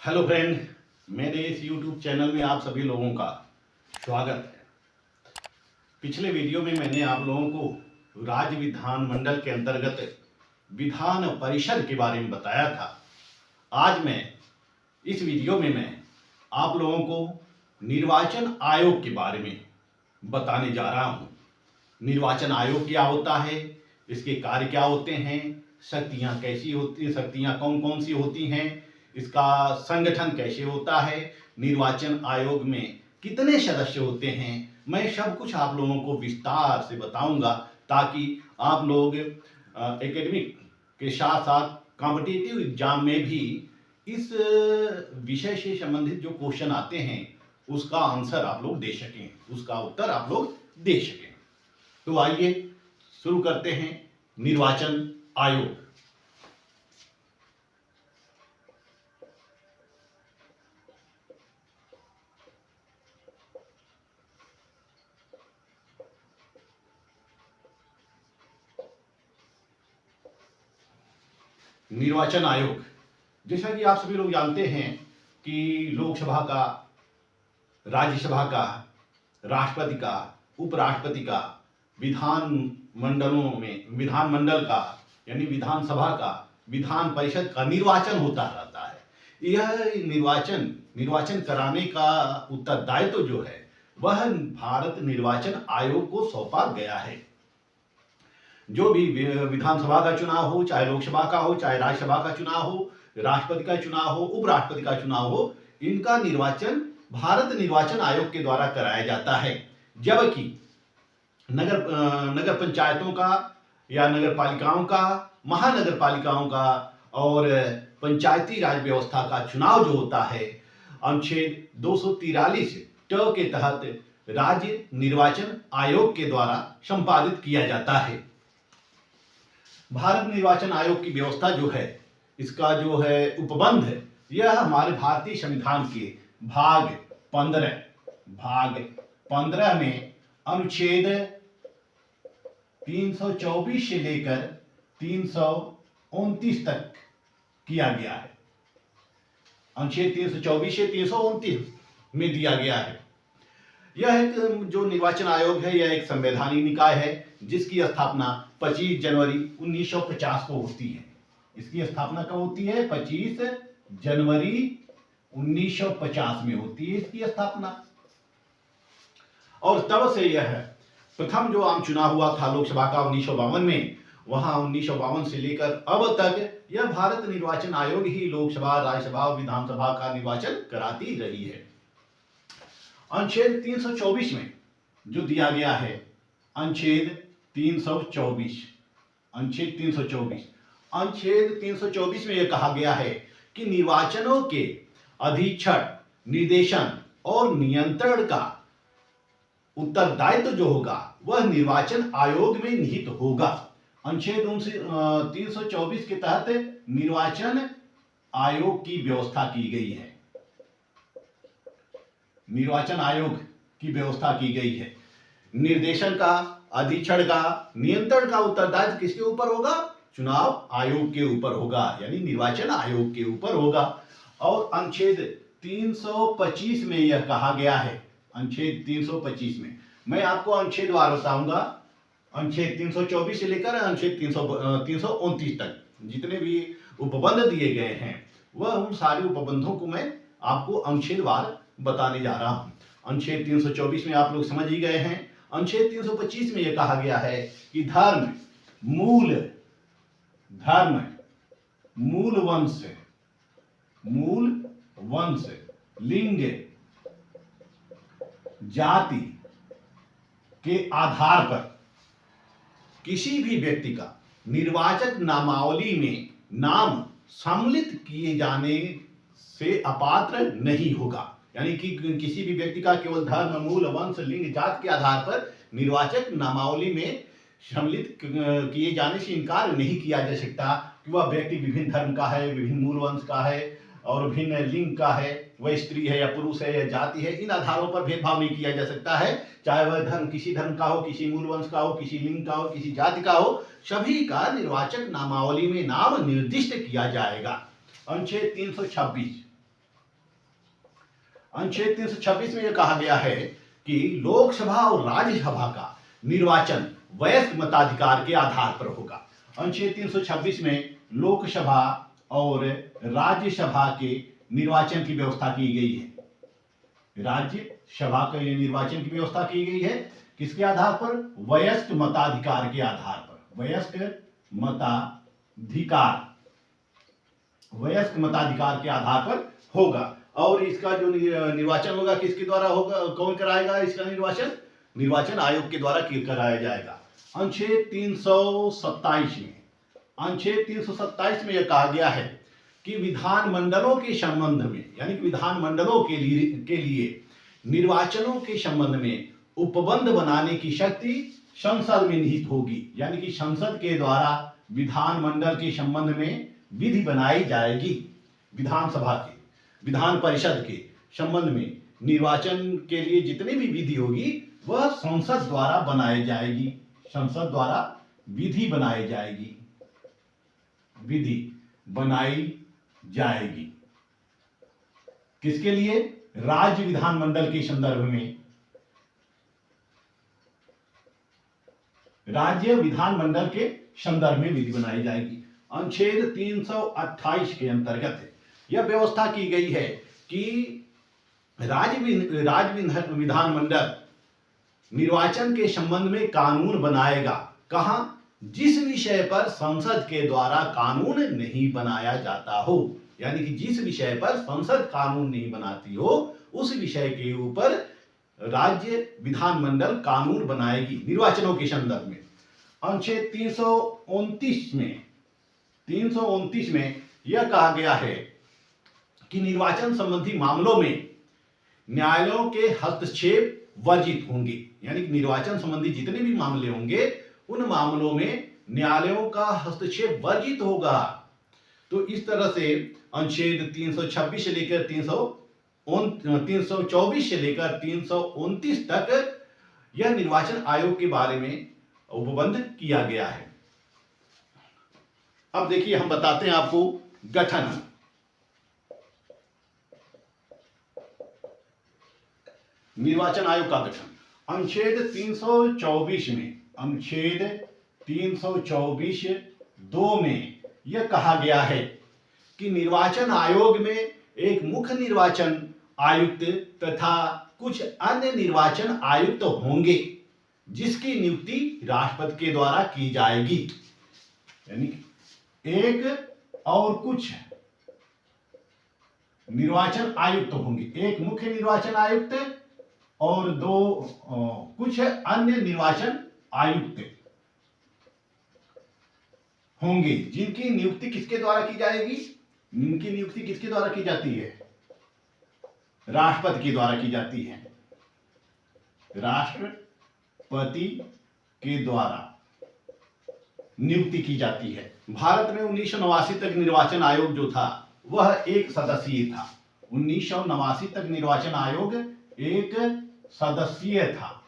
Hello friend, मेरे इस YouTube channel में आप सभी लोगों का स्वागत है। पिछले वीडियो में मैंने आप लोगों को राज्य विधानमंडल के अंतर्गत विधान परिषद के बारे में बताया था। आज मैं इस वीडियो में आप लोगों को निर्वाचन आयोग के बारे में बताने जा रहा हूँ। निर्वाचन आयोग क्या होता है, इसके कार्य क्या होते हैं, शक्तियाँ कैसी होती हैं, शक्तियाँ कौन कौन सी होती हैं, इसका संगठन कैसे होता है, निर्वाचन आयोग में कितने सदस्य होते हैं, मैं सब कुछ आप लोगों को विस्तार से बताऊंगा ताकि आप लोग एकेडमिक के साथ साथ कॉम्पिटिटिव एग्जाम में भी इस विषय से संबंधित जो क्वेश्चन आते हैं उसका आंसर आप लोग दे सकें, उसका उत्तर आप लोग दे सकें। तो आइए शुरू करते हैं। निर्वाचन आयोग। निर्वाचन आयोग, जैसा कि आप सभी लोग जानते हैं कि लोकसभा का, राज्यसभा का, राष्ट्रपति का, उपराष्ट्रपति का, विधानमंडलों में विधानमंडल का यानी विधानसभा का, विधान परिषद का निर्वाचन होता रहता है। यह निर्वाचन कराने का उत्तरदायित्व जो है वह भारत निर्वाचन आयोग को सौंपा गया है। जो भी विधानसभा का चुनाव हो, चाहे लोकसभा का हो, चाहे राज्यसभा का चुनाव हो, राष्ट्रपति का चुनाव हो, उपराष्ट्रपति का चुनाव हो, इनका निर्वाचन भारत निर्वाचन आयोग के द्वारा कराया जाता है। जबकि नगर पंचायतों का या नगर पालिकाओं का, महानगर पालिकाओं का और पंचायती राज व्यवस्था का चुनाव जो होता है अनुच्छेद 243 के तहत राज्य निर्वाचन आयोग के द्वारा संपादित किया जाता है। भारत निर्वाचन आयोग की व्यवस्था जो है, इसका जो है उपबंध है, यह हमारे भारतीय संविधान के भाग 15 में अनुच्छेद 324 से लेकर 329 तक किया गया है। अनुच्छेद 324 से 329 में दिया गया है। यह एक जो निर्वाचन आयोग है, यह एक संवैधानिक निकाय है जिसकी स्थापना 25 जनवरी 1950 को होती है। इसकी स्थापना कब होती है? 25 जनवरी 1950 में होती है इसकी स्थापना। और तब से यह प्रथम जो आम चुनाव हुआ था लोकसभा का 1952 में, वहां 1952 से लेकर अब तक यह भारत निर्वाचन आयोग ही लोकसभा, राज्यसभा और विधानसभा का निर्वाचन कराती रही है। अनुच्छेद 324 में जो दिया गया है, अनुच्छेद 324 में यह कहा गया है कि निर्वाचनों के अधीक्षण, निर्देशन और नियंत्रण का उत्तरदायित्व जो होगा वह निर्वाचन आयोग में निहित होगा। अनुच्छेद 324 के तहत निर्वाचन आयोग की व्यवस्था की गई है। निर्वाचन आयोग की व्यवस्था की गई है। निर्देशन का, अधीक्षण का, नियंत्रण का उत्तरदायित्व किसके ऊपर होगा? चुनाव आयोग के ऊपर होगा, यानी निर्वाचन आयोग के ऊपर होगा। और अनुच्छेद 325 में यह कहा गया है, अनुच्छेद 325 में मैं आपको अनुच्छेदवार बताऊंगा। अनुच्छेद 324 से लेकर अनुच्छेद 329 तक जितने भी उपबंध दिए गए हैं वह उन सारे उपबंधों को मैं आपको अनुच्छेदवार बताने जा रहा हूं। अनुच्छेद 324 में आप लोग समझ ही गए हैं। अनुच्छेद 325 में यह कहा गया है कि धर्म, मूल वंश, लिंग, जाति के आधार पर किसी भी व्यक्ति का निर्वाचक नामावली में नाम सम्मिलित किए जाने से अपात्र नहीं होगा। यानी कि किसी भी व्यक्ति का केवल धर्म, मूल, वंश, लिंग, जाति के आधार पर निर्वाचक नामावली में सम्मिलित किए जाने से इनकार नहीं किया जा सकता कि वह व्यक्ति विभिन्न धर्म का है, विभिन्न मूल वंश का है और विभिन्न लिंग का है, वह स्त्री है या पुरुष है या जाति है। इन आधारों पर भेदभाव नहीं किया जा सकता है, चाहे वह धर्म किसी धर्म का हो, किसी मूल वंश का हो, किसी लिंग का हो, किसी जाति का हो, सभी का निर्वाचक नामावली में नाम निर्दिष्ट किया जाएगा। अनुच्छेद 326 अनुच्छेद 326 में यह कहा गया है कि लोकसभा और राज्यसभा का निर्वाचन वयस्क मताधिकार के आधार पर होगा। अनुच्छेद 326 में लोकसभा और राज्यसभा के निर्वाचन की व्यवस्था की गई है। राज्यसभा के निर्वाचन की व्यवस्था की गई है किसके आधार पर? वयस्क मताधिकार के आधार पर। वयस्क मताधिकार के आधार पर होगा। और इसका जो निर्वाचन होगा किसके द्वारा होगा? कौन कराएगा इसका निर्वाचन? निर्वाचन आयोग के द्वारा कराया जाएगा। अनुच्छेद 327 में यह कहा गया है कि विधानमंडलों के संबंध में, यानी कि विधानमंडलों के लिए निर्वाचनों के संबंध में उपबंध बनाने की शक्ति संसद में निहित होगी। यानी कि संसद के द्वारा विधानमंडल के संबंध में विधि बनाई जाएगी। विधानसभा के, विधान परिषद के संबंध में निर्वाचन के लिए जितनी भी विधि होगी वह संसद द्वारा बनाई जाएगी। संसद द्वारा विधि बनाई जाएगी। किसके लिए? राज्य विधानमंडल के संदर्भ में, राज्य विधानमंडल के संदर्भ में विधि बनाई जाएगी। अनुच्छेद 328 के अंतर्गत यह व्यवस्था की गई है कि राज्य विधानमंडल निर्वाचन के संबंध में कानून बनाएगा। कहां? जिस विषय पर संसद के द्वारा कानून नहीं बनाया जाता हो। यानी कि जिस विषय पर संसद कानून नहीं बनाती हो उस विषय के ऊपर राज्य विधानमंडल कानून बनाएगी निर्वाचनों के संदर्भ में। अनुच्छेद 329 में यह कहा गया है कि निर्वाचन संबंधी मामलों में न्यायालयों के हस्तक्षेप वर्जित होंगे। यानी कि निर्वाचन संबंधी जितने भी मामले होंगे उन मामलों में न्यायालयों का हस्तक्षेप वर्जित होगा। तो इस तरह से अनुच्छेद 326 से लेकर 324 से लेकर 329 तक यह निर्वाचन आयोग के बारे में उपबंध किया गया है। अब देखिए हम बताते हैं आपको गठन। निर्वाचन आयोग का गठन अनुच्छेद 324(2) में यह कहा गया है कि निर्वाचन आयोग में एक मुख्य निर्वाचन आयुक्त तथा कुछ अन्य निर्वाचन आयुक्त होंगे जिसकी नियुक्ति राष्ट्रपति के द्वारा की जाएगी। यानी एक और कुछ निर्वाचन आयुक्त होंगे, एक मुख्य निर्वाचन आयुक्त और कुछ अन्य निर्वाचन आयुक्त होंगे जिनकी नियुक्ति किसके द्वारा की जाएगी? इनकी नियुक्ति किसके द्वारा की जाती है? राष्ट्रपति के द्वारा की जाती है। राष्ट्रपति के द्वारा नियुक्ति की जाती है। भारत में 1989 तक निर्वाचन आयोग जो था वह एक सदस्यीय था। 1989 तक निर्वाचन आयोग एक सदस्यीय था।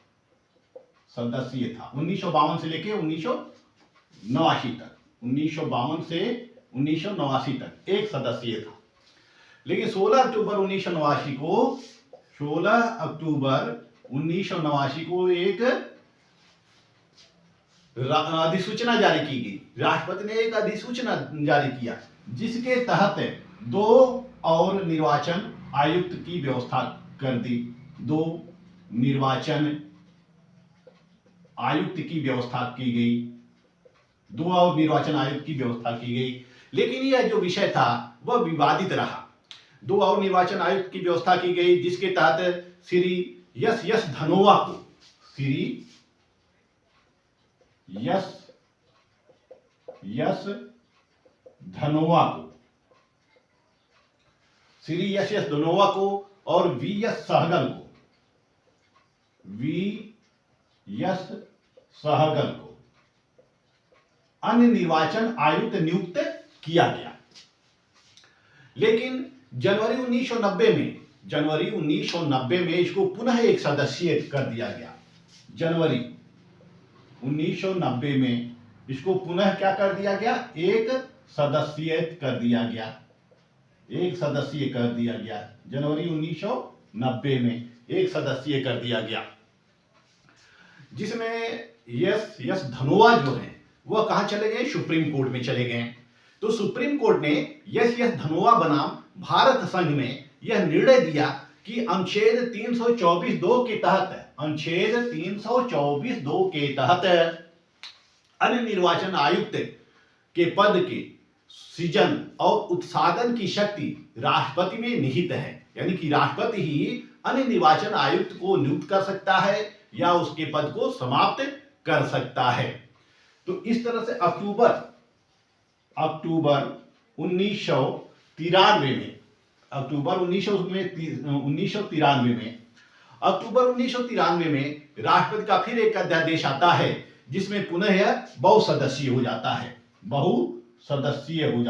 1952 से लेकर 1989 तक, 1952 से 1989 तक एक सदस्यीय था। लेकिन 16 अक्टूबर 1989 को एक अधिसूचना जारी की गई। राष्ट्रपति ने एक अधिसूचना जारी किया जिसके तहत 2 और निर्वाचन आयुक्त की व्यवस्था कर दी। 2 निर्वाचन आयुक्त की व्यवस्था की गई। 2 और निर्वाचन आयुक्त की व्यवस्था की गई। लेकिन यह जो विषय था वह विवादित रहा। 2 और निर्वाचन आयुक्त की व्यवस्था की गई जिसके तहत श्री यस धनोआ को, श्री यस धनोआ को और वी.एस. सहगल को अन्य निर्वाचन आयुक्त नियुक्त किया गया। लेकिन जनवरी 1990 में इसको पुनः एक सदस्यीय कर दिया गया। जनवरी 1990 में इसको पुनः क्या कर दिया गया? एक सदस्यीय कर दिया गया। जनवरी 1990 1990 में एक सदस्यीय कर दिया गया, जिसमें यस धनोआ जो है वह कहां चले गए, सुप्रीम कोर्ट में चले गए। तो सुप्रीम कोर्ट ने यस धनोआ बनाम भारत संघ में यह निर्णय दिया कि अनुच्छेद 324(2) के तहत, अनुच्छेद 324(2) के तहत अन्य निर्वाचन आयुक्त के पद के सृजन और उत्साधन की शक्ति राष्ट्रपति में निहित है। यानी कि राष्ट्रपति ही अन्य निर्वाचन आयुक्त को नियुक्त कर सकता है या उसके पद को समाप्त कर सकता है। तो इस तरह से अक्टूबर 1993 में, अक्टूबर 1993 में राष्ट्रपति का फिर एक अध्यादेश आता है, जिसमें पुनः यह बहुसदस्यीय हो जाता है, बहुसदस्यीय हो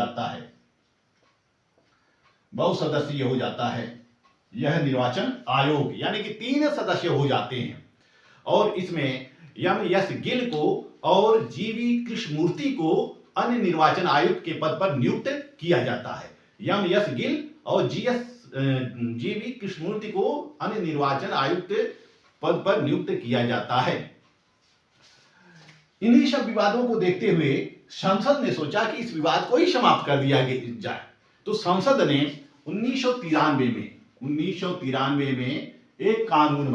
जाता है यह निर्वाचन आयोग, यानी कि 3 सदस्य हो जाते हैं। और इसमें एस गिल को और जीवी कृष्णमूर्ति को अन्य निर्वाचन आयुक्त के पद पर नियुक्त किया जाता है। एस गिल और जीवी कृष्णमूर्ति को अन्य निर्वाचन आयुक्त पद पर नियुक्त किया जाता है। इन्हीं सब विवादों को देखते हुए संसद ने सोचा कि इस विवाद को ही समाप्त कर दिया जाए। तो संसद ने 1993 में एक कानून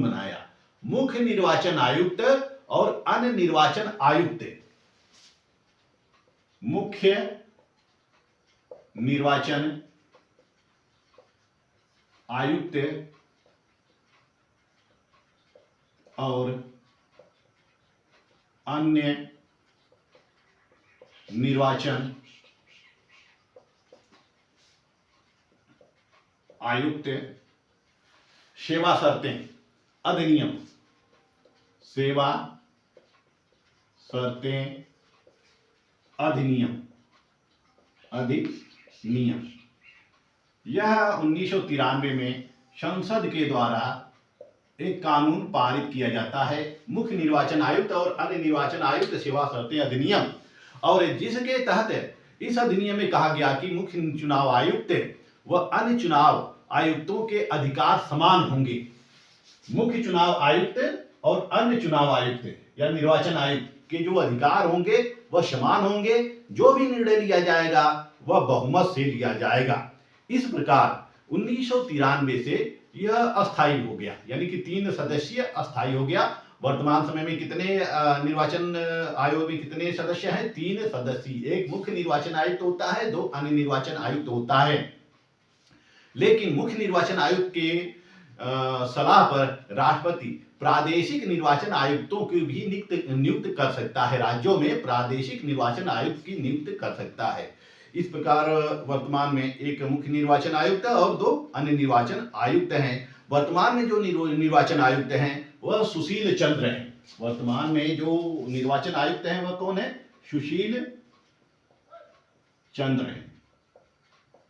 बनाया, मुख्य निर्वाचन आयुक्त और अन्य निर्वाचन आयुक्त, मुख्य निर्वाचन आयुक्त और अन्य निर्वाचन आयुक्त सेवा शर्तें अधिनियम, सेवा शर्तें अधिनियम यह 1993 में संसद के द्वारा एक कानून पारित किया जाता है, मुख्य निर्वाचन आयुक्त और अन्य निर्वाचन आयुक्त सेवा शर्तें अधिनियम, और जिसके तहत इस अधिनियम में कहा गया कि मुख्य चुनाव आयुक्त व अन्य चुनाव आयुक्तों के अधिकार समान होंगे। मुख्य चुनाव आयुक्त और अन्य चुनाव आयुक्त या निर्वाचन आयुक्त के जो अधिकार होंगे वह समान होंगे, जो भी निर्णय लिया जाएगा वह बहुमत से लिया जाएगा। इस प्रकार 1993 से यह अस्थायी हो गया, यानी कि 3 सदस्यीय अस्थायी हो गया। वर्तमान समय में कितने निर्वाचन आयोग में कितने सदस्य हैं? 3 सदस्यीय, एक मुख्य निर्वाचन आयुक्त होता है, 2 अन्य निर्वाचन आयुक्त होता है। लेकिन मुख्य निर्वाचन आयुक्त के सलाह पर राष्ट्रपति प्रादेशिक निर्वाचन आयुक्तों की भी नियुक्त कर सकता है, राज्यों में प्रादेशिक निर्वाचन आयुक्त की नियुक्त कर सकता है। इस प्रकार वर्तमान में एक मुख्य निर्वाचन आयुक्त और 2 अन्य निर्वाचन आयुक्त हैं। वर्तमान में जो निर्वाचन आयुक्त हैं वह सुशील चंद्र हैं। वर्तमान में जो निर्वाचन आयुक्त हैं वह कौन है? सुशील चंद्र हैं।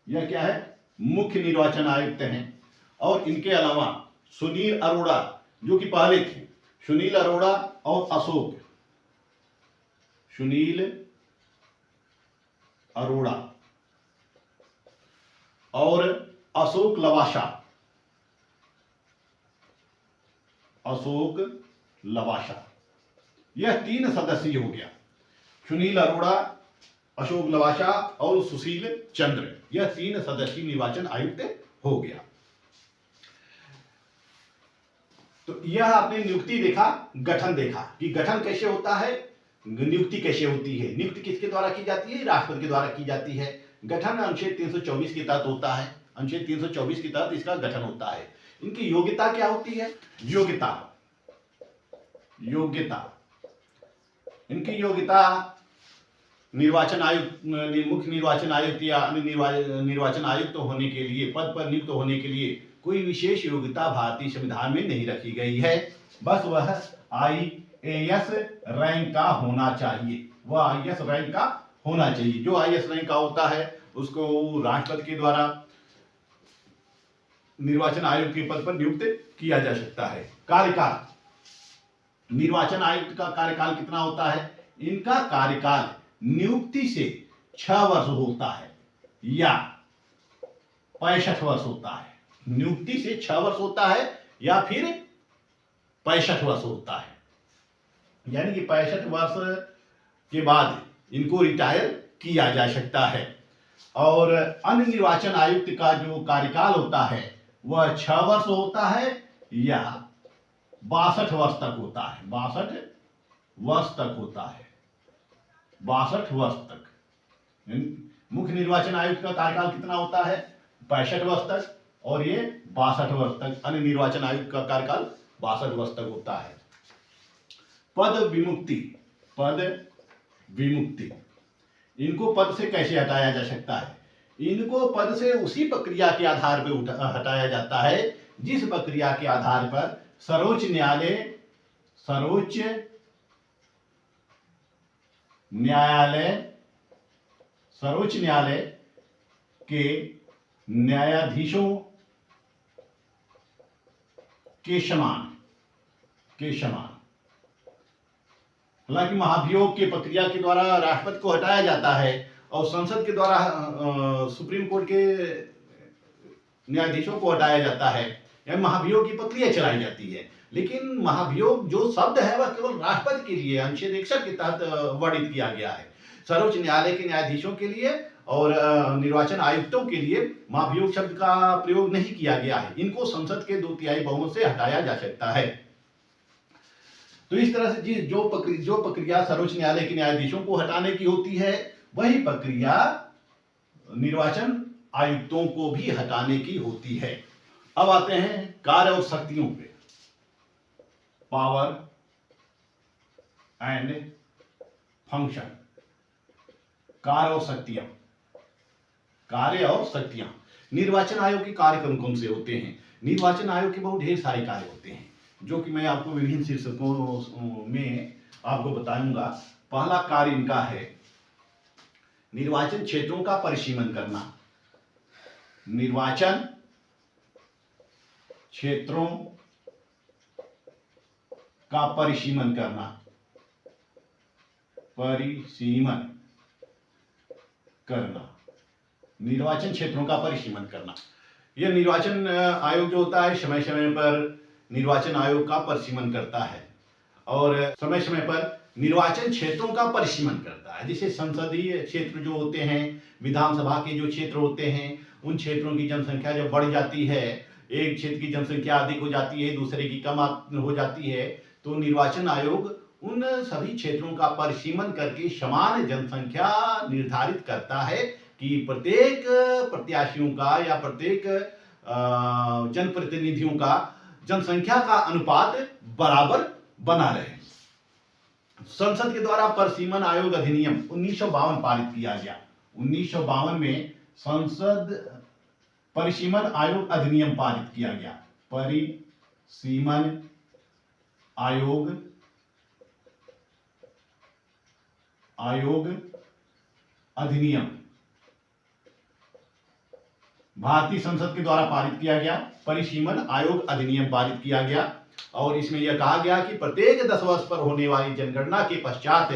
यह क्या है? मुख्य निर्वाचन आयुक्त हैं। और इनके अलावा सुनील अरोड़ा जो कि पहले थे, सुनील अरोड़ा और सुनील अरोड़ा और अशोक लवासा, यह 3 सदस्यीय हो गया। सुनील अरोड़ा, अशोक लवासा और सुशील चंद्र, यह 3 सदस्यीय निर्वाचन आयुक्त हो गया। तो यह आपने नियुक्ति देखा, गठन देखा कि गठन कैसे होता है, नियुक्ति कैसे होती है। नियुक्ति किसके द्वारा की जाती है? राष्ट्रपति के द्वारा की जाती है। गठन अनुच्छेद 324 के तहत होता है, अनुच्छेद 324 के तहत इसका गठन होता है। इनकी योग्यता क्या होती है? इनकी योग्यता निर्वाचन आयुक्त, मुख्य निर्वाचन आयुक्त या अन्य निर्वाचन आयुक्त होने के लिए, पद पर नियुक्त होने के लिए कोई विशेष योग्यता भारतीय संविधान में नहीं रखी गई है। बस वह IAS रैंक का होना चाहिए, वह IAS रैंक का होना चाहिए। जो IAS रैंक का होता है उसको राष्ट्रपति के द्वारा निर्वाचन आयुक्त के पद पर नियुक्त किया जा सकता है। कार्यकाल, निर्वाचन आयुक्त का कार्यकाल कितना होता है? इनका कार्यकाल नियुक्ति से 6 वर्ष होता है या 65 वर्ष होता है। नियुक्ति से 6 वर्ष होता है या फिर 65 वर्ष होता है, यानी कि 65 वर्ष के बाद इनको रिटायर किया जा सकता है। और अन्य निर्वाचन आयुक्त का जो कार्यकाल होता है वह 6 वर्ष होता है या 62 वर्ष तक होता है, 62 वर्ष तक होता है, 62 वर्ष तक। मुख्य निर्वाचन आयुक्त का कार्यकाल कितना होता है? 65 वर्ष तक, और ये 62 वर्ष तक। अन्य निर्वाचन आयुक्त का कार्यकाल 62 वर्ष तक होता है। पद विमुक्ति, पद विमुक्ति, इनको पद से कैसे हटाया जा सकता है? इनको पद से उसी प्रक्रिया के आधार पर हटाया जाता है जिस प्रक्रिया के आधार पर सर्वोच्च न्यायालय के न्यायाधीशों के समान। हालांकि महाभियोग की प्रक्रिया के द्वारा राष्ट्रपति को हटाया जाता है और संसद के द्वारा सुप्रीम कोर्ट के न्यायाधीशों को हटाया जाता है, या महाभियोग की प्रक्रिया चलाई जाती है। लेकिन महाभियोग जो शब्द है वह केवल राष्ट्रपति के लिए अनुच्छेद 61 के तहत वर्णित किया गया है। सर्वोच्च न्यायालय के न्यायाधीशों के लिए और निर्वाचन आयुक्तों के लिए महाभियोग शब्द का प्रयोग नहीं किया गया है। इनको संसद के 2/3 बहुमत से हटाया जा सकता है। तो इस तरह से जो प्रक्रिया सर्वोच्च न्यायालय के न्यायाधीशों को हटाने की होती है वही प्रक्रिया निर्वाचन आयुक्तों को भी हटाने की होती है। अब आते हैं कार्य और शक्तियों पे। पावर एंड फंक्शन, कार्य और शक्तियां। निर्वाचन आयोग के कार्य कौन कौन से होते हैं? निर्वाचन आयोग के बहुत ढेर सारे कार्य होते हैं जो कि मैं आपको विभिन्न शीर्षकों में आपको बताऊंगा। पहला कार्य इनका है निर्वाचन क्षेत्रों का परिसीमन करना। निर्वाचन क्षेत्रों का परिसीमन करना, निर्वाचन क्षेत्रों का परिसीमन करना। यह निर्वाचन आयोग जो होता है समय समय पर निर्वाचन आयोग का परिसीमन करता है और समय समय पर निर्वाचन क्षेत्रों का परिसीमन करता है। जैसे संसदीय क्षेत्र जो होते हैं, विधानसभा के जो क्षेत्र होते हैं, उन क्षेत्रों की जनसंख्या जब बढ़ जाती है, एक क्षेत्र की जनसंख्या अधिक हो जाती है, दूसरे की कम हो जाती है, तो निर्वाचन आयोग उन सभी क्षेत्रों का परिसीमन करके समान जनसंख्या निर्धारित करता है कि प्रत्येक प्रत्याशियों का या प्रत्येक जनप्रतिनिधियों का जनसंख्या का अनुपात बराबर बना रहे। संसद के द्वारा परिसीमन आयोग अधिनियम 1952 पारित किया गया। 1952 में संसद परिसीमन आयोग अधिनियम पारित किया गया। परिसीमन आयोग अधिनियम भारतीय संसद के द्वारा पारित किया गया। परिसीमन आयोग अधिनियम पारित किया गया और इसमें यह कहा गया कि प्रत्येक 10 वर्ष पर होने वाली जनगणना के पश्चात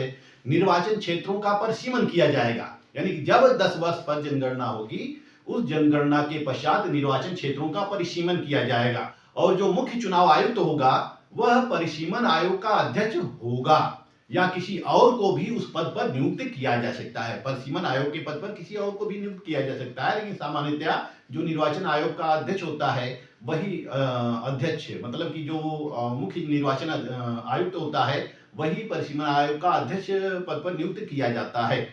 निर्वाचन क्षेत्रों का परिसीमन किया जाएगा। यानी कि जब 10 वर्ष पर जनगणना होगी, उस जनगणना के पश्चात निर्वाचन क्षेत्रों का परिसीमन किया जाएगा और जो मुख्य चुनाव आयुक्त होगा वह परिसीमन आयोग का अध्यक्ष होगा या किसी और को भी उस पद पर नियुक्त किया जा सकता है। परिसीमन आयोग के पद पर किसी और को भी नियुक्त किया जा सकता है, लेकिन सामान्यतया जो निर्वाचन आयोग का अध्यक्ष होता है वही अध्यक्ष, मतलब कि जो मुख्य निर्वाचन आयुक्त होता है वही परिसीमन आयोग का अध्यक्ष पद पर नियुक्त किया जाता है।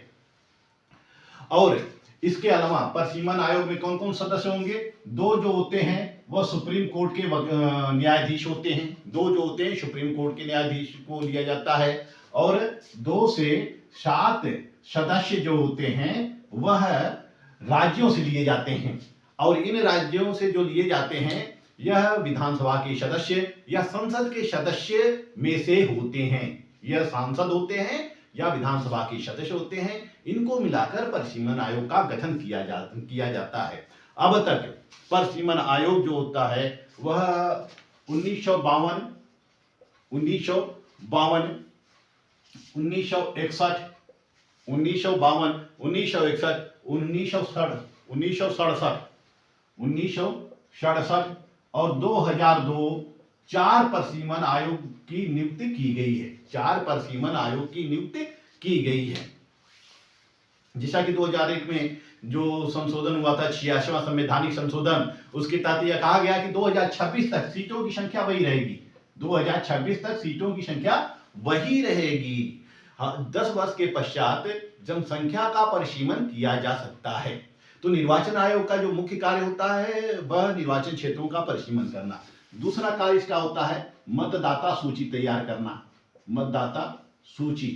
और इसके अलावा परिसीमन आयोग में कौन कौन सदस्य होंगे? 2 जो होते हैं वह सुप्रीम कोर्ट के न्यायाधीश होते हैं। 2 जो होते हैं सुप्रीम कोर्ट के न्यायाधीश को लिया जाता है और 2 से 7 सदस्य जो होते हैं वह राज्यों से लिए जाते हैं और इन राज्यों से जो लिए जाते हैं यह विधानसभा के सदस्य या संसद के सदस्य में से होते हैं। यह सांसद होते हैं या विधानसभा के सदस्य होते हैं। इनको मिलाकर परिसीमन आयोग का गठन किया जाता है। अब तक परिसीमन आयोग जो होता है वह 1952, 1961, 1967, 1967, 1967, 67 और 2002 4 परिसीमन आयोग की नियुक्ति की गई है। 4 परिसीमन आयोग की नियुक्ति की गई है। जैसा कि 2001 में जो संशोधन हुआ था, 86वां संवैधानिक संशोधन, उसके तहत यह कहा गया कि 2026 तक सीटों की संख्या वही रहेगी। 2026 तक सीटों की संख्या वही रहेगी। 10 वर्ष के पश्चात जनसंख्या का परिसीमन किया जा सकता है। तो निर्वाचन आयोग का जो मुख्य कार्य होता है वह निर्वाचन क्षेत्रों का परिसीमन करना। दूसरा कार्य इसका होता है मतदाता सूची तैयार करना। मतदाता सूची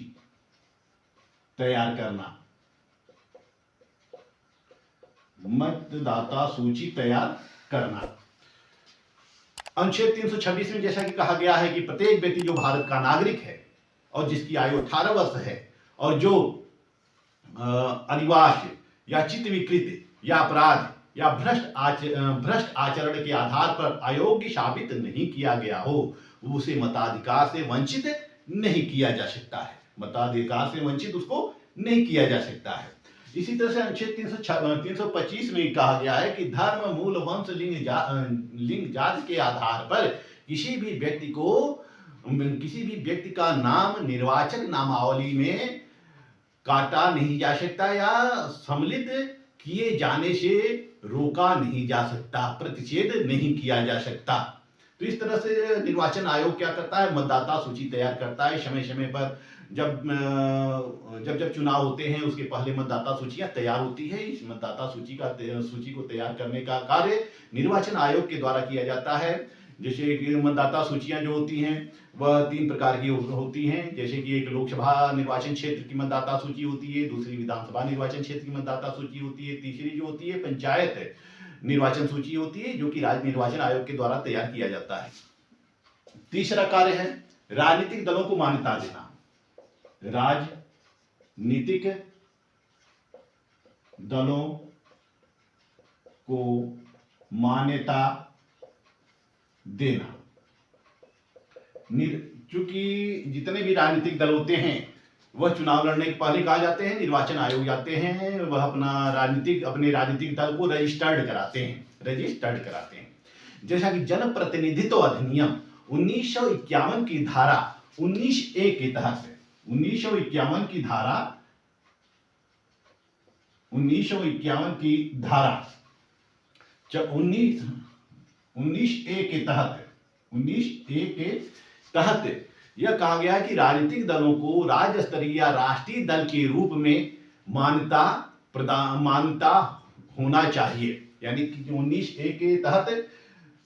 तैयार करना। मतदाता सूची तैयार करना। अनुच्छेद 326 में जैसा कि कहा गया है कि प्रत्येक व्यक्ति जो भारत का नागरिक है और जिसकी आयु 18 वर्ष है और जो अधिवास या चित्त विकृत या अपराध या भ्रष्ट आचरण के आधार पर अयोग्य साबित नहीं किया गया हो, उसे मताधिकार से वंचित नहीं किया जा सकता है। मताधिकार से वंचित उसको नहीं किया जा सकता है। इसी तरह से अनुच्छेद 325 में कहा गया है कि धर्म, मूल, वंश, लिंग, जाति के आधार पर किसी भी व्यक्ति का नाम निर्वाचक नामावली में काटा नहीं जा सकता या सम्मिलित किए जाने से रोका नहीं जा सकता, प्रतिषेध नहीं किया जा सकता। तो इस तरह से निर्वाचन आयोग क्या करता है, मतदाता सूची तैयार करता है। समय समय पर जब चुनाव होते हैं उसके पहले मतदाता सूचियां तैयार होती है। इस मतदाता सूची को तैयार करने का कार्य निर्वाचन आयोग के द्वारा किया जाता है। जैसे कि मतदाता सूचियां जो होती हैं वह 3 प्रकार की होती हैं। जैसे कि एक लोकसभा निर्वाचन क्षेत्र की मतदाता सूची होती है, दूसरी विधानसभा निर्वाचन क्षेत्र की मतदाता सूची होती है, तीसरी जो होती है पंचायत निर्वाचन सूची होती है, जो कि राज्य निर्वाचन आयोग के द्वारा तैयार किया जाता है। तीसरा कार्य है राजनीतिक दलों को मान्यता देना। राजनीतिक दलों को मान्यता देना। चूंकि जितने भी राजनीतिक दल होते हैं वह चुनाव लड़ने के पहले कहा जाते हैं, निर्वाचन आयोग जाते हैं, वह अपने राजनीतिक दल को रजिस्टर्ड कराते हैं। जैसा कि जन प्रतिनिधित्व अधिनियम 1951 की धारा 19A के तहत 1951 की धारा 19A के तहत यह कहा गया है कि राजनीतिक दलों को राज्य स्तरीय या राष्ट्रीय दल के रूप में मान्यता होना चाहिए। यानी कि 19A के तहत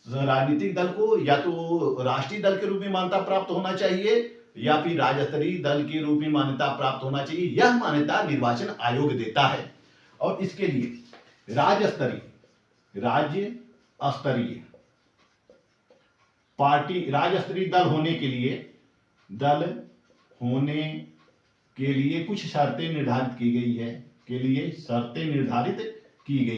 राजनीतिक दल को या तो राष्ट्रीय दल के रूप में मान्यता प्राप्त होना चाहिए या फिर राज्य स्तरीय दल के रूप में मान्यता प्राप्त होना चाहिए। यह मान्यता निर्वाचन आयोग देता है और इसके लिए राज्य स्तरीय दल होने के लिए कुछ शर्तें निर्धारित की गई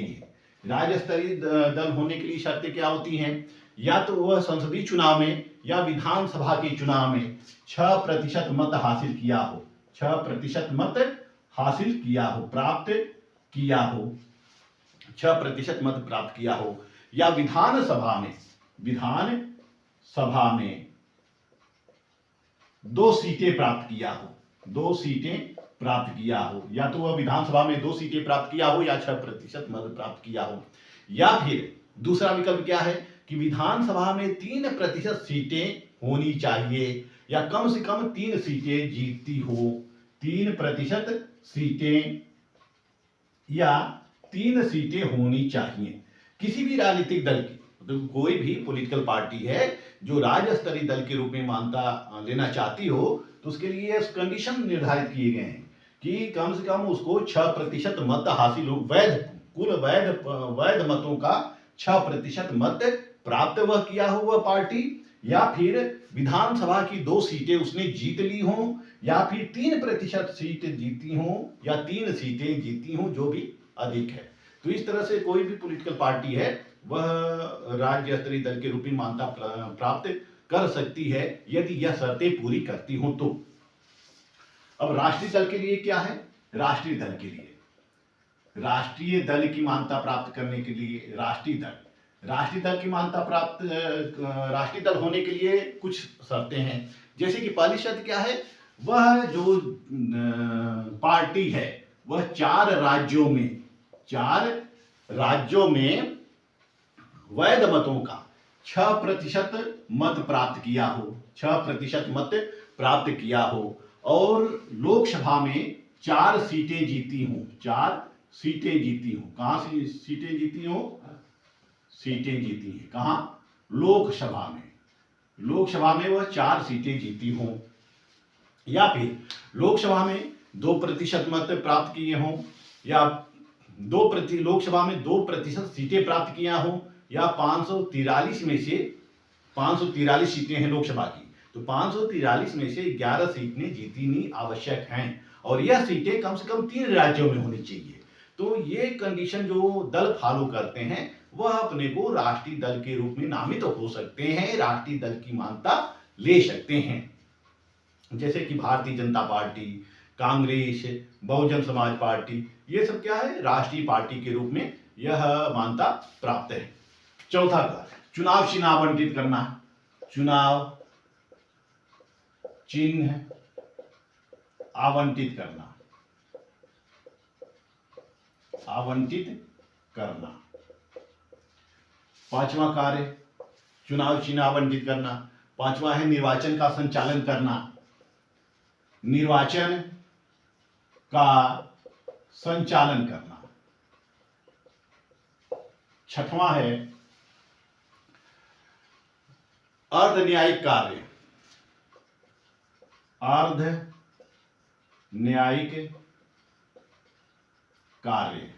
है। राज्य स्तरीय दल होने के लिए शर्तें क्या होती हैं? या तो वह संसदीय चुनाव में या विधानसभा के चुनाव में 6% मत हासिल किया हो, 6% मत हासिल किया हो, प्राप्त किया हो, या विधानसभा में 2 सीटें प्राप्त किया हो, या तो वह विधानसभा में 2 सीटें प्राप्त किया हो या 6% मत प्राप्त किया हो, या फिर दूसरा विकल्प क्या है कि विधानसभा में 3% सीटें होनी चाहिए या कम से कम 3 सीटें जीतती हो, 3% सीटें या 3 सीटें होनी चाहिए। किसी भी राजनीतिक दल की, तो कोई भी पॉलिटिकल पार्टी है जो राज्य स्तरीय दल के रूप में मान्यता लेना चाहती हो, तो उसके लिए कंडीशन निर्धारित किए गए हैं कि कम से कम उसको 6% मत हासिल हो, वैध मतों का 6% मत प्राप्त वह किया हो वह पार्टी, या फिर विधानसभा की 2 सीटें उसने जीत ली हो, या फिर 3% सीट जीती हो या 3 सीटें जीती हो, जो भी अधिक है। तो इस तरह से कोई भी पॉलिटिकल पार्टी है वह राज्य स्तरीय दल के रूप में मान्यता प्राप्त कर सकती है यदि यह शर्तें पूरी करती हो तो। अब राष्ट्रीय दल के लिए क्या है? राष्ट्रीय दल की मान्यता प्राप्त करने के लिए राष्ट्रीय दल राष्ट्रीय दल की मान्यता प्राप्त राष्ट्रीय दल होने के लिए कुछ शर्तें हैं। जैसे कि पहली शर्त क्या है, वह जो पार्टी है वह 4 राज्यों में वैध मतों का 6% मत प्राप्त किया हो, 6% मत प्राप्त किया हो, और लोकसभा में 4 सीटें जीती हों, 4 सीटें जीती हों। कहाँ से सीटें जीती हों? सीटें जीती हैं कहाँ? लोकसभा में। लोकसभा में वह 4 सीटें जीती हों, या फिर लोकसभा में 2% मत प्राप्त किए हों, या लोकसभा में 2% सीटें प्राप्त किया हों, या 543 में से 543 सीटें हैं लोकसभा की, तो 543 में से 11 सीटें जीतनी आवश्यक हैं, और यह सीटें कम से कम 3 राज्यों में होनी चाहिए। तो ये कंडीशन जो दल फॉलो करते हैं वह अपने को राष्ट्रीय दल के रूप में नामित हो सकते हैं, राष्ट्रीय दल की मान्यता ले सकते हैं। जैसे कि भारतीय जनता पार्टी, कांग्रेस, बहुजन समाज पार्टी, ये सब क्या है? राष्ट्रीय पार्टी के रूप में यह मान्यता प्राप्त है। चौथा का चुनाव चिन्ह आवंटित करना। चुनाव चिन्ह आवंटित करना, आवंटित करना। पांचवा कार्य चुनाव चिन्ह आवंटित करना। पांचवा है निर्वाचन का संचालन करना, निर्वाचन का संचालन करना। छठवां है अर्ध न्यायिक कार्य, अर्ध न्यायिक कार्य।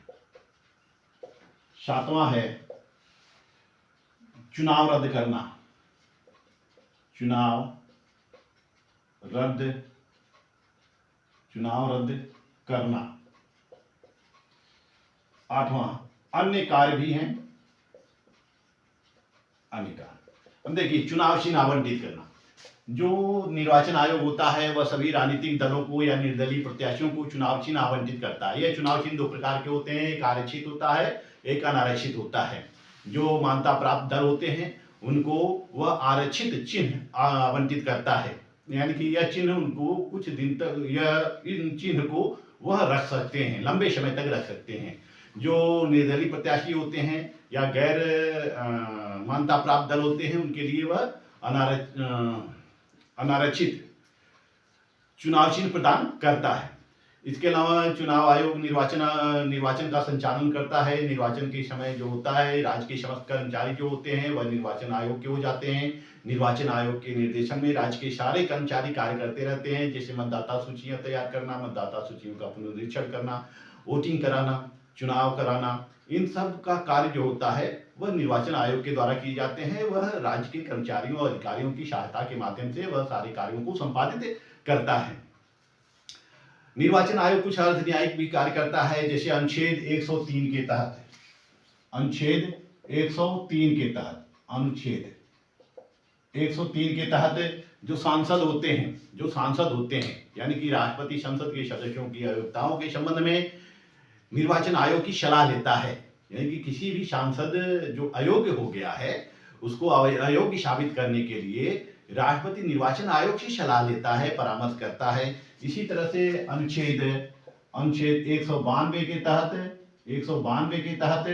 सातवां है चुनाव रद्द करना, चुनाव रद्द करना। आठवां अन्य कार्य भी हैं, अन्य कार्य। अब देखिए चुनाव चिन्ह आवंटित करना। जो निर्वाचन आयोग होता है वह सभी राजनीतिक दलों को या निर्दलीय प्रत्याशियों को चुनाव चिन्ह आवंटित करता है। यह चुनाव चिन्ह 2 प्रकार के होते हैं, एक आरक्षित होता है, एक अनारक्षित होता है। जो मान्यता प्राप्त दल होते हैं उनको वह आरक्षित चिन्ह आवंटित करता है, यानी कि यह चिन्ह उनको कुछ दिन तक, यह इन चिन्ह को वह रख सकते हैं, लंबे समय तक रख सकते हैं। जो निर्दलीय प्रत्याशी होते हैं या गैर मान्यता प्राप्त दल होते हैं उनके लिए वह अनारक्षित चुनाव चिन्ह प्रदान करता है। इसके अलावा चुनाव आयोग निर्वाचन का संचालन करता है। निर्वाचन के समय जो होता है राज्य के समस्त कर्मचारी जो होते हैं वह निर्वाचन आयोग के हो जाते हैं। निर्वाचन आयोग के निर्देशन में राज्य के सारे कर्मचारी कार्य करते रहते हैं, जैसे मतदाता सूचियां तैयार करना, मतदाता सूचियों का पुनरीक्षण करना, वोटिंग कराना, चुनाव कराना, इन सब का कार्य जो होता है वह निर्वाचन आयोग के द्वारा किए जाते हैं। वह राज्य के कर्मचारियों और अधिकारियों की सहायता के माध्यम से वह सारे कार्यों को संपादित करता है। निर्वाचन आयोग कुछ अर्ध न्यायिक भी कार्य करता है, जैसे अनुच्छेद 103 के तहत, अनुच्छेद 103 के तहत, अनुच्छेद 103 के तहत जो सांसद होते हैं यानी कि राष्ट्रपति संसद के सदस्यों की अयोग्यताओं के संबंध में निर्वाचन आयोग की सलाह लेता है। यानी कि किसी भी सांसद जो अयोग्य हो गया है उसको अयोग्य साबित करने के लिए राष्ट्रपति निर्वाचन आयोग से सलाह लेता है, परामर्श करता है। इसी तरह से अनुच्छेद 192 के तहत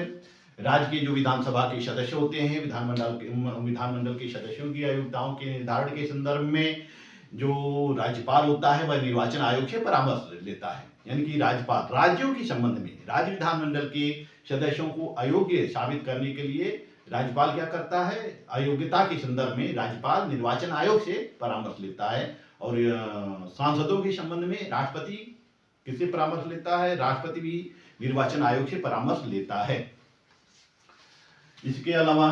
राज्य के जो विधानसभा के सदस्य होते हैं, विधानमंडल के सदस्यों की अयोग्यताओं के निर्धारण के संदर्भ में जो राज्यपाल होता है वह निर्वाचन आयोग से परामर्श लेता है। यानी कि राज्यपाल राज्यों के संबंध में राज्य विधानमंडल के सदस्यों को अयोग्य साबित करने के लिए राज्यपाल क्या करता है, अयोग्यता के संदर्भ में राज्यपाल निर्वाचन आयोग से परामर्श लेता है। और सांसदों के संबंध में राष्ट्रपति किससे परामर्श लेता है? राष्ट्रपति भी निर्वाचन आयोग से परामर्श लेता है। इसके अलावा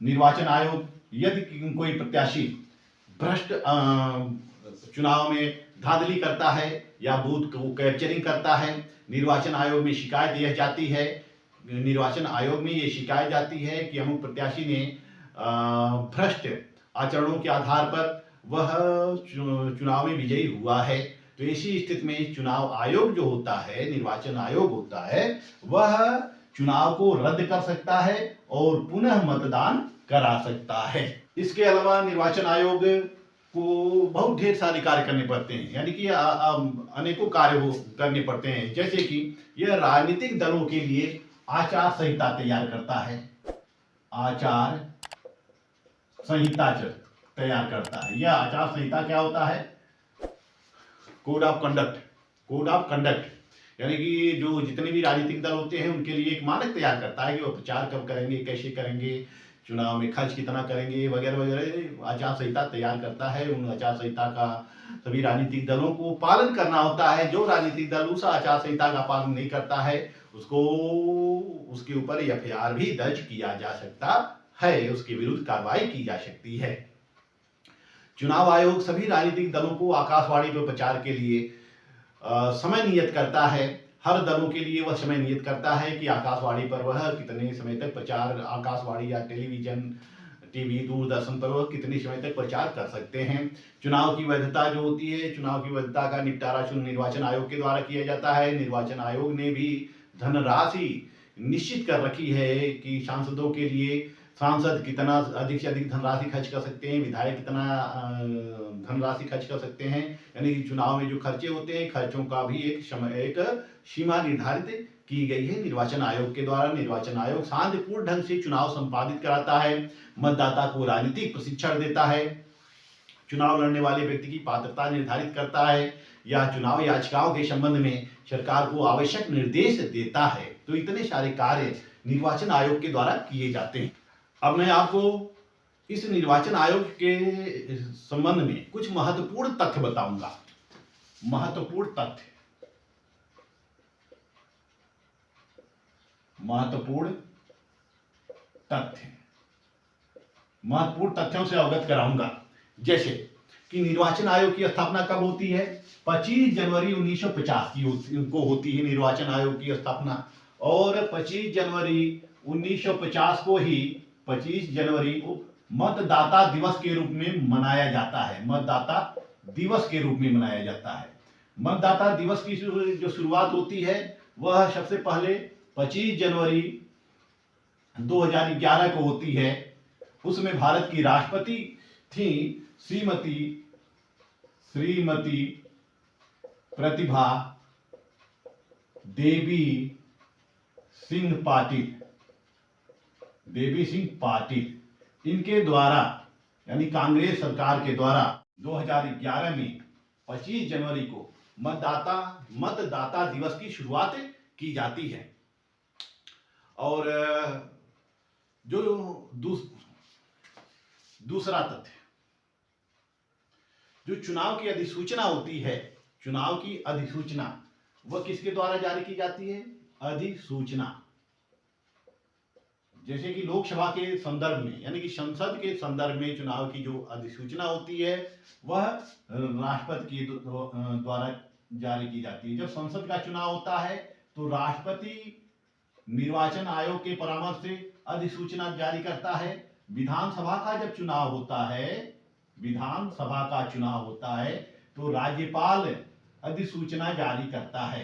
निर्वाचन आयोग यदि कोई प्रत्याशी भ्रष्ट चुनाव में धांधली करता है या बूथ को कैप्चरिंग करता है, निर्वाचन आयोग में शिकायत यह जाती है, निर्वाचन आयोग में ये शिकायत जाती है कि अमुक प्रत्याशी ने भ्रष्ट आचरणों के आधार पर वह चुनाव में विजयी हुआ है, तो ऐसी स्थिति में चुनाव आयोग जो होता है, निर्वाचन आयोग होता है, वह चुनाव को रद्द कर सकता है और पुनः मतदान करा सकता है। इसके अलावा निर्वाचन आयोग को बहुत ढेर सारे कार्य करने पड़ते हैं, यानी कि अनेकों कार्य करने पड़ते हैं। जैसे कि यह राजनीतिक दलों के लिए आचार संहिता तैयार करता है, आचार संहिता तैयार करता है। यह आचार संहिता क्या होता है? Code of conduct. Code of conduct यानी कि जो जितने भी राजनीतिक दल होते हैं उनके लिए एक मानक तैयार करता है कि वो प्रचार कब करेंगे, कैसे करेंगे, चुनाव में खर्च कितना करेंगे, वगैरह वगैरह आचार संहिता तैयार करता है। उन आचार संहिता का सभी राजनीतिक दलों को पालन करना होता है। जो राजनीतिक दल उस आचार संहिता का पालन नहीं करता है उसको उसके ऊपर एफआईआर भी दर्ज किया जा सकता है, उसके विरुद्ध कार्रवाई की जा सकती है। चुनाव आयोग सभी राजनीतिक दलों को आकाशवाणी पर प्रचार के लिए समय नियत करता है। हर दलों के लिए वह समय नियत करता है कि आकाशवाणी पर वह कितने समय तक प्रचार, आकाशवाणी या टेलीविजन, टीवी, दूरदर्शन पर वह कितने समय तक प्रचार कर सकते हैं। चुनाव की वैधता जो होती है, चुनाव की वैधता का निपटारा निर्वाचन आयोग के द्वारा किया जाता है। निर्वाचन आयोग ने भी धनराशि निश्चित कर रखी है कि सांसदों के लिए सांसद कितना अधिक से अधिक धनराशि खर्च कर सकते हैं, विधायक कितना धनराशि खर्च कर सकते हैं। यानी कि चुनाव में जो खर्चे होते हैं, खर्चों का भी एक सीमा निर्धारित की गई है निर्वाचन आयोग के द्वारा। निर्वाचन आयोग शांतिपूर्ण ढंग से चुनाव संपादित कराता है, मतदाता को राजनीतिक प्रशिक्षण देता है, चुनाव लड़ने वाले व्यक्ति की पात्रता निर्धारित करता है या चुनाव याचिकाओं के संबंध में सरकार को आवश्यक निर्देश देता है। तो इतने सारे कार्य निर्वाचन आयोग के द्वारा किए जाते हैं। अब मैं आपको इस निर्वाचन आयोग के संबंध में कुछ महत्वपूर्ण तथ्य बताऊंगा। महत्वपूर्ण तथ्य, महत्वपूर्ण तथ्यों से अवगत कराऊंगा। जैसे कि निर्वाचन आयोग की स्थापना कब होती है? 25 जनवरी 1950 को होती है निर्वाचन आयोग की स्थापना। और 25 जनवरी 1950 को ही 25 जनवरी को मतदाता दिवस के रूप में मनाया जाता है। मतदाता दिवस के रूप में मनाया जाता है। मतदाता दिवस की जो शुरुआत होती है वह सबसे पहले 25 जनवरी 2011 को होती है। उसमें भारत की राष्ट्रपति थी श्रीमती प्रतिभा देवी सिंह पाटिल। इनके द्वारा यानी कांग्रेस सरकार के द्वारा 2011 में 25 जनवरी को मतदाता दिवस की शुरुआत की जाती है। और जो दूसरा तथ्य, जो चुनाव की अधिसूचना होती है, चुनाव की अधिसूचना वह किसके द्वारा जारी की जाती है? अधिसूचना। जैसे कि लोकसभा के संदर्भ में यानी कि संसद के संदर्भ में चुनाव की जो अधिसूचना होती है वह राष्ट्रपति के द्वारा जारी की जाती है। जब संसद का चुनाव होता है तो राष्ट्रपति निर्वाचन आयोग के परामर्श से अधिसूचना जारी करता है। विधानसभा का जब चुनाव होता है, तो राज्यपाल अधिसूचना जारी करता है।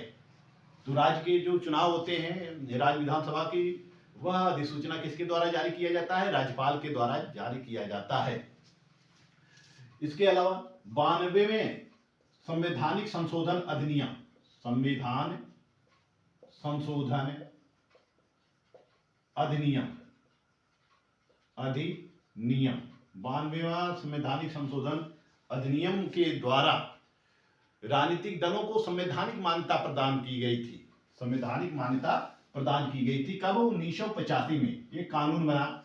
तो राज्य के जो चुनाव होते हैं राज्य विधानसभा की, वह अधिसूचना किसके द्वारा जारी किया जाता है? राज्यपाल के द्वारा जारी किया जाता है। इसके अलावा 92वें संवैधानिक संशोधन अधिनियम, संविधान संशोधन अधिनियम 92वां संवैधानिक संशोधन अधिनियम के द्वारा राजनीतिक दलों को संवैधानिक मान्यता प्रदान की गई थी। संवैधानिक मान्यता प्रदान की गई थी कब? 1985 में ये कानून बना।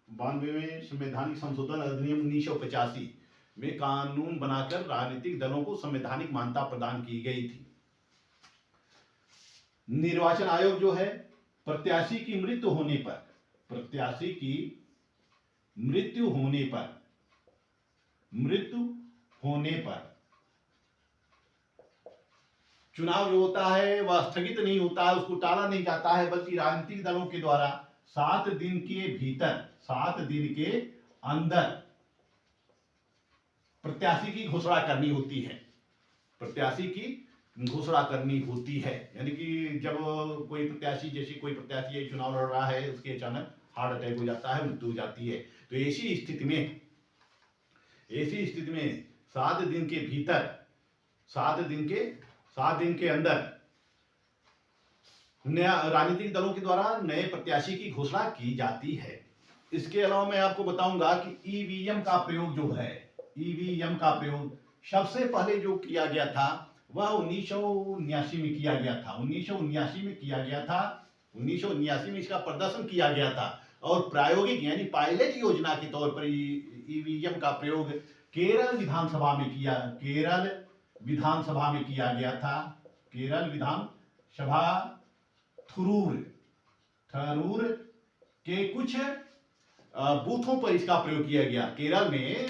92वें संवैधानिक संशोधन अधिनियम 1985 में कानून बनाकर राजनीतिक दलों को संवैधानिक मान्यता प्रदान की गई थी। निर्वाचन आयोग जो है प्रत्याशी की मृत्यु होने पर चुनाव जो होता है वह स्थगित नहीं होता है, उसको टाला नहीं जाता है, बल्कि राजनीतिक दलों के द्वारा 7 दिन के अंदर प्रत्याशी की घोषणा करनी होती है। प्रत्याशी की घोषणा करनी होती है। यानी कि जब कोई प्रत्याशी, जैसे कोई प्रत्याशी चुनाव लड़ रहा है, उसके अचानक हार्ट अटैक हो जाता है, मृत्यु हो जाती है, तो ऐसी स्थिति में 7 दिन के भीतर, 7 दिन के अंदर नया राजनीतिक दलों के द्वारा नए प्रत्याशी की घोषणा की जाती है। इसके अलावा मैं आपको बताऊंगा कि ईवीएम का प्रयोग जो है, ईवीएम का प्रयोग सबसे पहले जो किया गया था वह 1979 में किया गया था। 1979 में किया गया था। 1979 में इसका प्रदर्शन किया गया था और प्रायोगिक यानी पायलट योजना के तौर पर ईवीएम का प्रयोग केरल विधानसभा में किया गया था। केरल विधानसभा थरूर के कुछ बूथों पर इसका प्रयोग किया गया। केरल में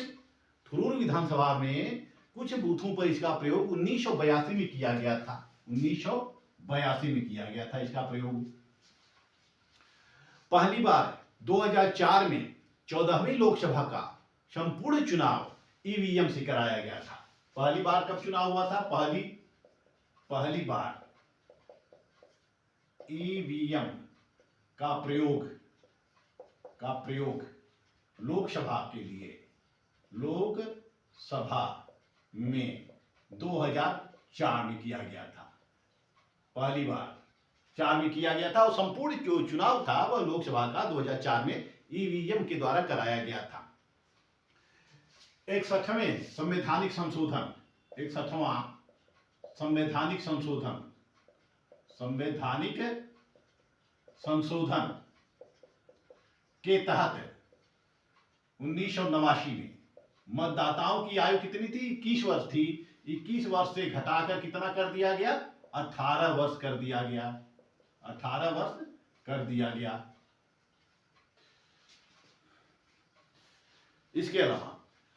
थरूर विधानसभा में कुछ बूथों पर इसका प्रयोग 1982 में किया गया था। 1982 में किया गया था इसका प्रयोग। पहली बार 2004 में 14वीं लोकसभा का संपूर्ण चुनाव ईवीएम से कराया गया था। पहली बार कब चुनाव हुआ था? पहली बार ईवीएम का प्रयोग लोकसभा में 2004 में किया गया था। पहली बार 4 में किया गया था और संपूर्ण जो चुनाव था वह लोकसभा का 2004 में ईवीएम के द्वारा कराया गया था। 61वें संवैधानिक संशोधन, 61वां संवैधानिक संशोधन के तहत 1989 में मतदाताओं की आयु कितनी थी? 21 वर्ष थी। 21 वर्ष से घटाकर कितना कर दिया गया? 18 वर्ष कर दिया गया। 18 वर्ष कर दिया गया। इसके अलावा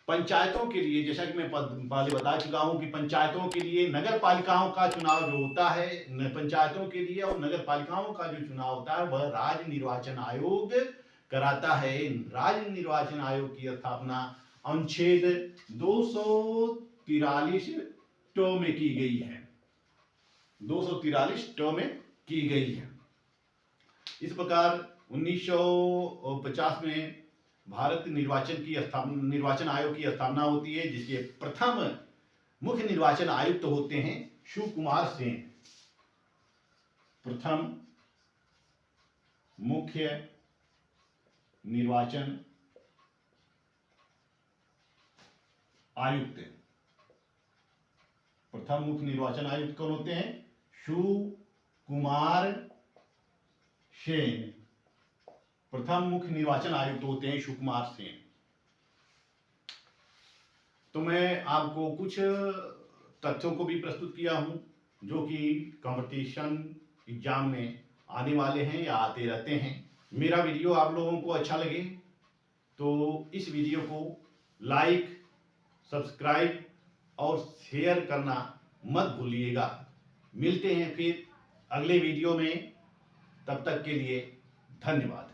पंचायतों के लिए, जैसा कि मैं पहले बता चुका हूं कि पंचायतों के लिए नगर पालिकाओं का चुनाव जो होता है, पंचायतों के लिए और नगर पालिकाओं का जो चुनाव होता है वह राज्य निर्वाचन आयोग कराता है। राज्य निर्वाचन आयोग की स्थापना अनुच्छेद 243 में की गई है। 243 में की गई है। इस प्रकार 1950 में भारत निर्वाचन आयोग की स्थापना होती है, जिसके प्रथम मुख्य निर्वाचन आयुक्त होते हैं शिवकुमार सेन। प्रथम मुख्य निर्वाचन आयुक्त कौन होते हैं? शिवकुमार सेन। प्रथम मुख्य निर्वाचन आयुक्त होते हैं शिवकुमार सेन। तो मैं आपको कुछ तथ्यों को भी प्रस्तुत किया हूं जो कि कंपटीशन एग्जाम में आने वाले हैं या आते रहते हैं। मेरा वीडियो आप लोगों को अच्छा लगे तो इस वीडियो को लाइक, सब्सक्राइब और शेयर करना मत भूलिएगा। मिलते हैं फिर अगले वीडियो में। तब तक के लिए धन्यवाद।